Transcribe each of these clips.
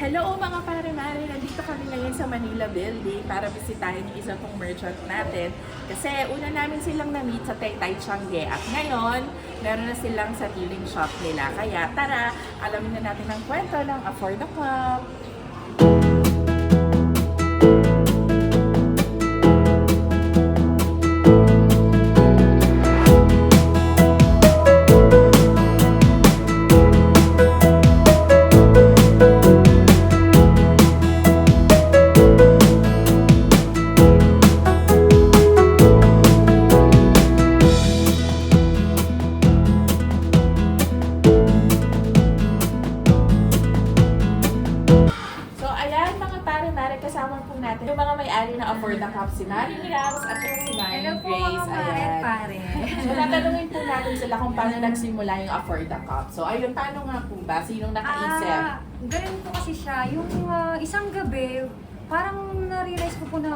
Hello mga pare-mare! Nandito kami ngayon sa Manila Building para bisitahin yung isa pong merchant natin. Kasi una namin silang na-meet sa Taytay Changi at ngayon, meron na silang sariling shop nila. Kaya tara, alamin na natin ang kwento ng Afford the Cup. Kasama po natin yung mga may-ari ng Afford the Cup, si Maring Rams at si Maring Hello po Grace. mga pare. So tatanungin po natin sila kung paano nagsimula yung Afford the Cup. So ayun, paano nga po ba? Sinong nakaisip? Ganun po kasi siya. Yung isang gabi, parang na-realize ko po na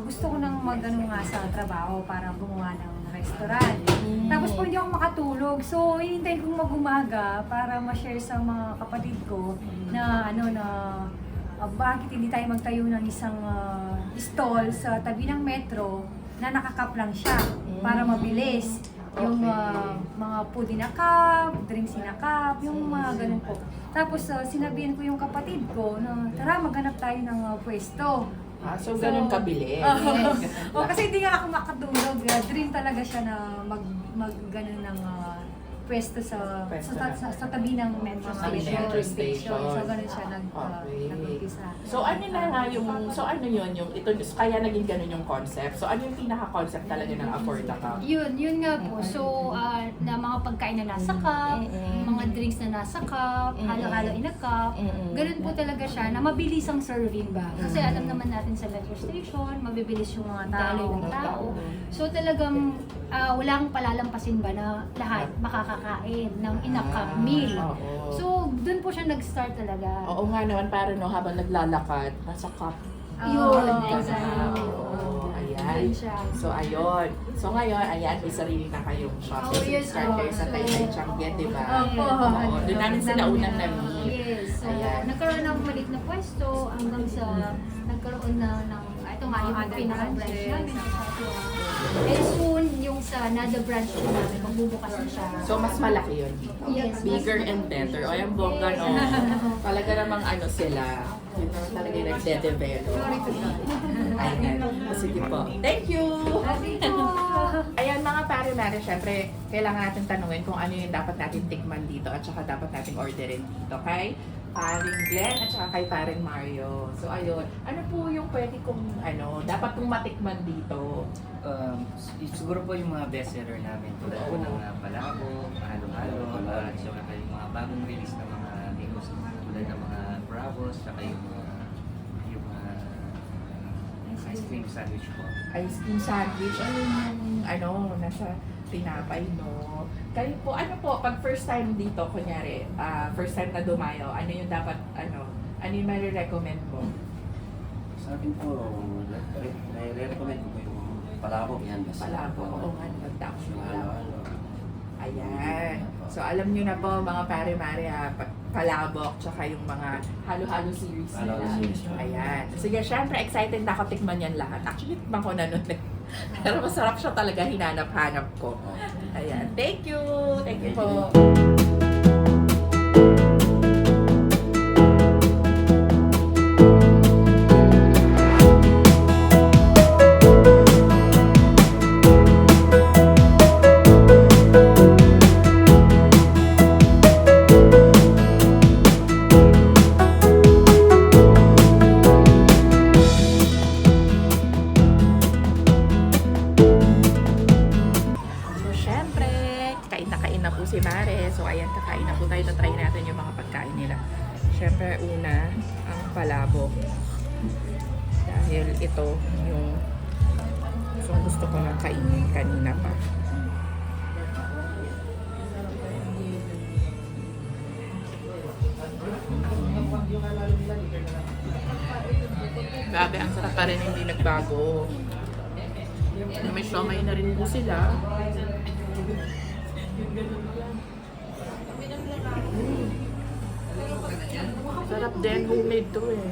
gusto ko nang mag-ano nga sa trabaho para gumawa ng restaurant. Tapos po hindi ako makatulog. So, hinintay kong mag-umaga para ma-share sa mga kapatid ko na bakit hindi tayo magtayo ng isang stall sa tabi ng metro na nakakap lang siya para mabilis. Yung mga food na cup, drinks na cup, yung mga ganun po. Tapos sinabihan ko yung kapatid ko na tara maghanap tayo ng pwesto. So ganun kabilis. Kasi hindi nga ako makatulog. Dream talaga siya na mag-ganun ng pwesto sa tabi ng metro station. So, ganun siya nag-umpisa. So, ano na nga yung, ito, kaya naging ganun yung concept. So, ano yung pinaka-concept talaga ng Afford the Cup? Yun nga po. So, na mga pagkain na nasa cup, mga drinks na nasa cup, halo-halo in a cup. Ganun po talaga siya, na mabilis ang serving ba. Kasi alam naman natin sa metro station, mabibilis yung mga tao. So, talagang walang palalampasin ba na lahat makakakain ng in a cup meal. So, dun po siya nag-start talaga. Oo nga naman, parang habang naglalakad, nasa cup. Yun, exactly. Ayan. So, ayun. So, ngayon, ayan, may sarili na kayong shop. Oh, yes, Start kayo sa Taytay Changi, di ba? Oo. Doon namin sila unang na-meet. Yes. So, Ayan. nagkaroon ng maliit na pwesto hanggang sa nagkaroon na ng ito nga yung pinaka-branch namin sa Satua. And soon, yung sa another branch po namin, magbubukas na siya. So, mas malaki yun dito. Yes. Bigger and better. O, yung bongga, no? Talaga namang ano sila. Yun naman talaga yung nagde-develop. Ayan. Sige po. Thank you! Ayan, mga pare-mare, syempre, kailangan natin tanungin kung ano yung dapat natin tikman dito at saka dapat natin orderin dito, okay? Paring Glenn at saka kay Paring Mario. So, ayun. Ano po yung pwede kong, dapat kong matikman dito? Siguro po yung mga bestseller namin tulad po ng palabo, halo-halo, at saka yung mga bagong release na mga menus tulad ng mga bravos, saka yung ice cream sandwich po. Ice cream sandwich. Ano yung, nasa tinapay, no? Kayo po, ano po, pag first time dito, kunyari, first time na dumayo, ano yung dapat, ano yung may-recommend mo? Sa akin po, nai-recommend ko yung palabok yan. Palabok, oo nga, nagdaan Yung mo. halo-halo. Ayan. So, alam nyo na po, mga pare-mare, palabok, tsaka yung mga halo-halo series nila. Halo-halo series. Ayan. Sige, syempre, excited na ako tikman yan lahat. Actually, tikman ko na nun. Pero masarap siya talaga, hinanap-hanap ko. Ayan. Thank you! Thank you po. Kain na po si Mare. So, ayan, kakain na po tayo. Try natin yung mga pagkain nila. Siyempre, una, ang palabok. Dahil ito yung gusto ko na kainin kanina pa. Grabe, ang sarap pa rin, hindi nagbago. May siomay na rin po sila. Sarap. Sarap din, homemade to eh.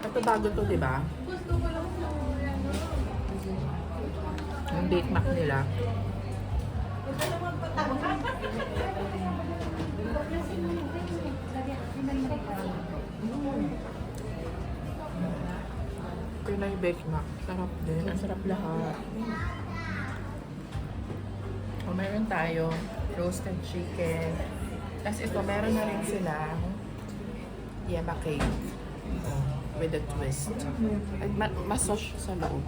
Ito bago to, di ba? Yung Bake Mac nila. Pinay Bake Mac. Sarap din. Ang sarap lahat. O, meron tayo roasted chicken. Tapos ito, meron na rin sila yema cake. With a twist. At massage sa loob.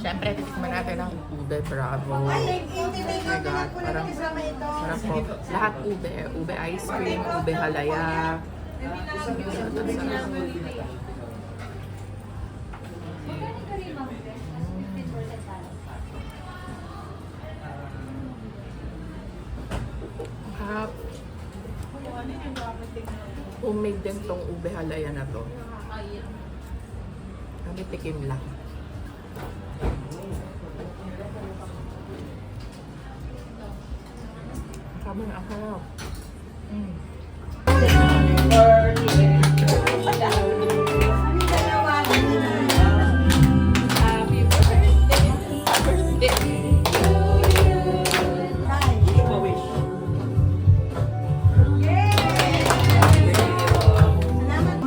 Siyempre, titikman natin ang ube bravo. Oh my God, parang sarap po. Lahat ube. Ube ice cream, ube halaya. Sarap. Homemade din tong ube halaya na to. Kami tikim lang. Kami ang harap. Happy birthday!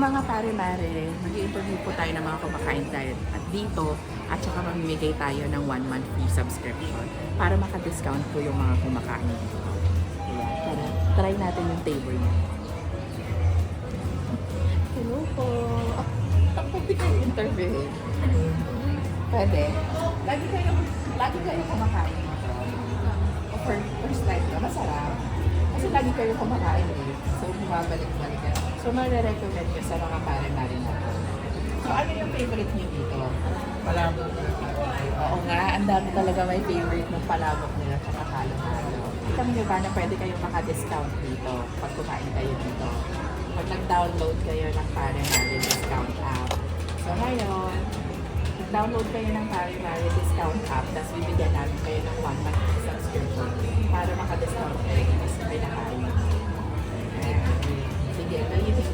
Mga pare-mare, mag-i-interview po tayo ng mga kumakain tayo at dito at saka mamimigay tayo ng 1 month free subscription para maka-discount po yung mga kumakain dito. Ayan, tara, try natin yung table niya. Hello po! Pwede kayo interview. Pwede. Lagi kayo kumakain dito. First time na, masarap. Kasi lagi kayo kumakain eh. So, bumabalik-balik ka. So, marirecommend ko sa mga pare-mare natin. So, ano yung favorite niyo dito? Palabok. Oo nga, ang dami talaga may favorite ng palabok nila at halo-halo. Kita niyo ba na pwede kayong maka-discount dito pag kumain kayo dito? Pag nag-download kayo ng pare-mare discount app. So, ngayon, nag-download kayo ng pare-mare discount app, tapos bibigyan namin kayo ng 1 month subscription para maka-discount kayo dito sa pinakain. Sige, baby.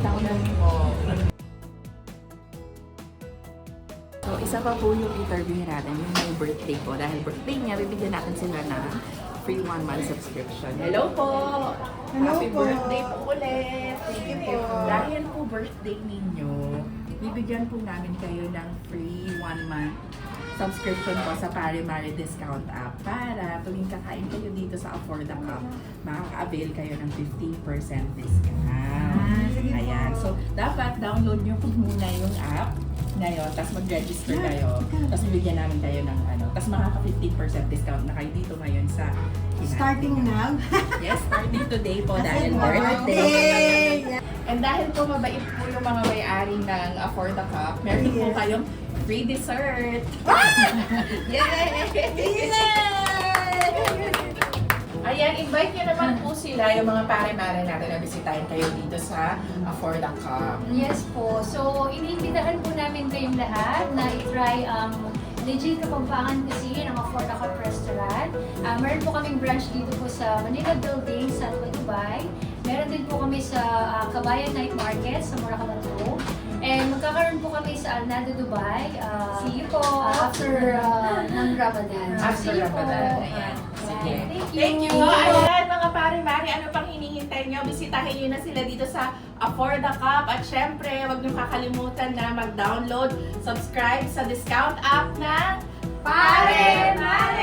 Download mo. So, isa pa po yung interview natin, yung may birthday po. Dahil birthday niya, bibigyan natin sila na free 1 month subscription. Hello po! Happy birthday po ulit! Thank you po! Dahil po birthday ninyo, bibigyan po namin kayo ng free 1 month subscription po sa pare-mare discount app para tuwing kakain kayo dito sa Afford the Cup, makaka-avail kayo ng 15% discount. Ayan. So, dapat download nyo po muna yung app ngayon, tapos mag-register kayo, tapos bibigyan namin kayo ng ano, tapos makaka-15% discount na kayo dito ngayon sa Hinati. Starting now? Yes, starting today po dahil birthday. And dahil po mabait po yung mga may-ari ng Afford the Cup, meron po kayong free dessert. Yay! Ayan, invite nyo naman po sila, yung mga pare-mare natin na bisitahin kayo dito sa Afford the Cup. Yes po. So, iniimbitahan po namin kayong lahat na i-try ang legit Kapampangan Cuisine, ang Afford the Cup Restaurant. Meron po kaming branch dito po sa Manila Building, sa Dubai. Meron din po kami sa Kabayan Night Market sa Murakabato. And magkakaroon po kami sa Alnado, Dubai. See you po after ng Ramadan. After See you po. Ramadan, ayan. Sige. Thank you. Ayan, mga pare-mare, ano pang hinihintay nyo? Bisitahin nyo na sila dito sa Afford the Cup. At syempre, huwag nyo kakalimutan na mag-download, subscribe sa discount app ng Pare-mare!